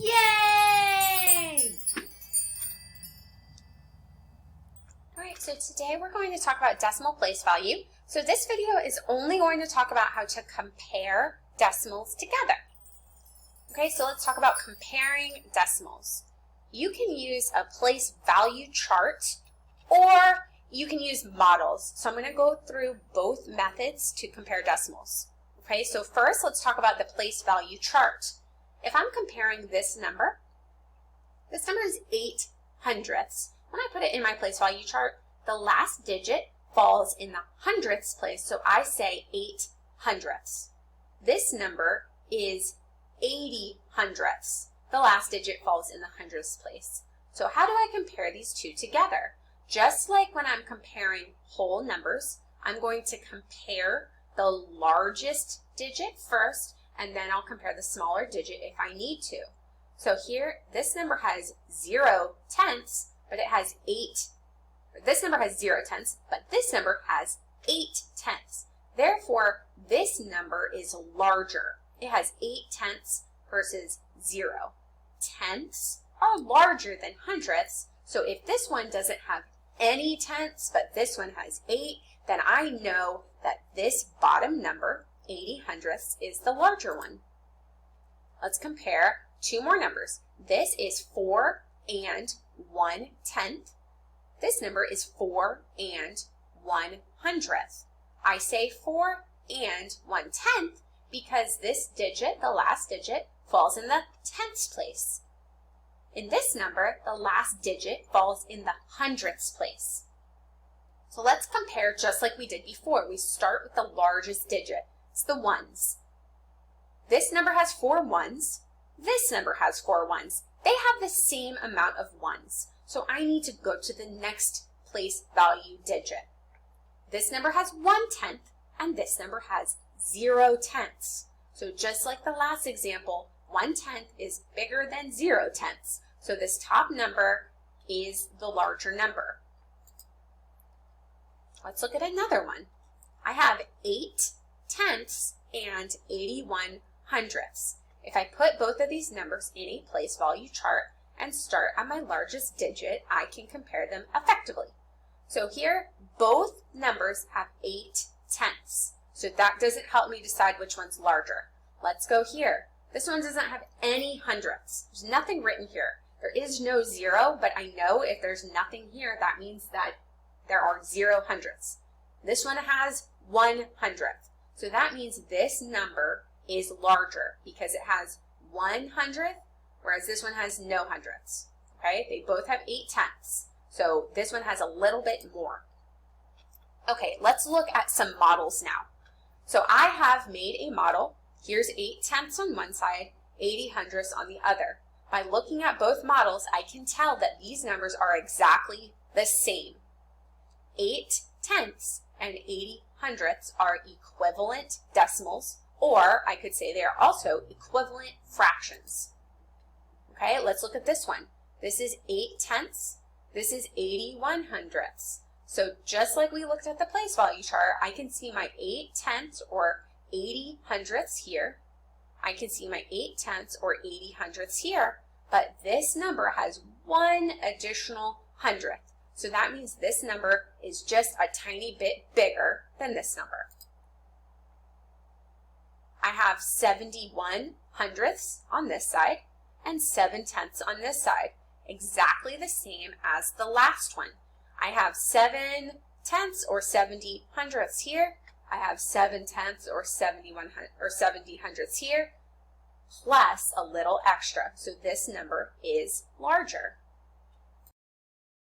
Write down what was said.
Yay! Alright, so today we're going to talk about decimal place value. So this video is only going to talk about how to compare decimals together. Okay, so let's talk about comparing decimals. You can use a place value chart or you can use models. So I'm going to go through both methods to compare decimals. Okay, so first let's talk about the place value chart. If I'm comparing this number is 8 hundredths. When I put it in my place value chart, the last digit falls in the hundredths place, so I say 8 hundredths. This number is 80 hundredths. The last digit falls in the hundredths place. So how do I compare these two together? Just like when I'm comparing whole numbers, I'm going to compare the largest digit first, and then I'll compare the smaller digit if I need to. So here, this number has 0 tenths, but it has 8. This number has 0 tenths, but this number has 8 tenths. Therefore, this number is larger. It has 8 tenths versus 0. Tenths are larger than hundredths, so if this one doesn't have any tenths, but this one has 8, then I know that this bottom number, 80 hundredths, is the larger one. Let's compare two more numbers. This is 4 and 1 tenth. This number is 4 and 1 hundredth. I say 4 and 1 tenth because this digit, the last digit, falls in the tenths place. In this number, the last digit falls in the hundredths place. So let's compare just like we did before. We start with the largest digit. It's the ones. This number has 4 ones. This number has 4 ones. They have the same amount of ones. So I need to go to the next place value digit. This number has 1 tenth and this number has 0 tenths. So just like the last example, 1 tenth is bigger than 0 tenths. So this top number is the larger number. Let's look at another one. I have 8 tenths and 81 hundredths. If I put both of these numbers in a place value chart and start at my largest digit, I can compare them effectively. So here, both numbers have 8 tenths. So that doesn't help me decide which one's larger. Let's go here. This one doesn't have any hundredths. There's nothing written here. There is no 0, but I know if there's nothing here, that means that there are 0 hundredths. This one has 1 hundredth. So that means this number is larger because it has 1 hundredth, whereas this one has no hundredths. Okay, they both have 8 tenths. So this one has a little bit more. Okay, let's look at some models now. So I have made a model. Here's 8 tenths on one side, 80 hundredths on the other. By looking at both models, I can tell that these numbers are exactly the same. 8 tenths and 80 hundredths are equivalent decimals, or I could say they are also equivalent fractions. Okay, let's look at this one. This is 8 tenths. This is 81 hundredths. So just like we looked at the place value chart, I can see my 8 tenths or 80 hundredths here. I can see my 8 tenths or 80 hundredths here, but this number has 1 additional hundredth. So that means this number is just a tiny bit bigger than this number. I have 71 hundredths on this side and 7 tenths on this side, exactly the same as the last one. I have 7 tenths or 70 hundredths here. I have 7 tenths or 70 hundredths here, plus a little extra. So this number is larger.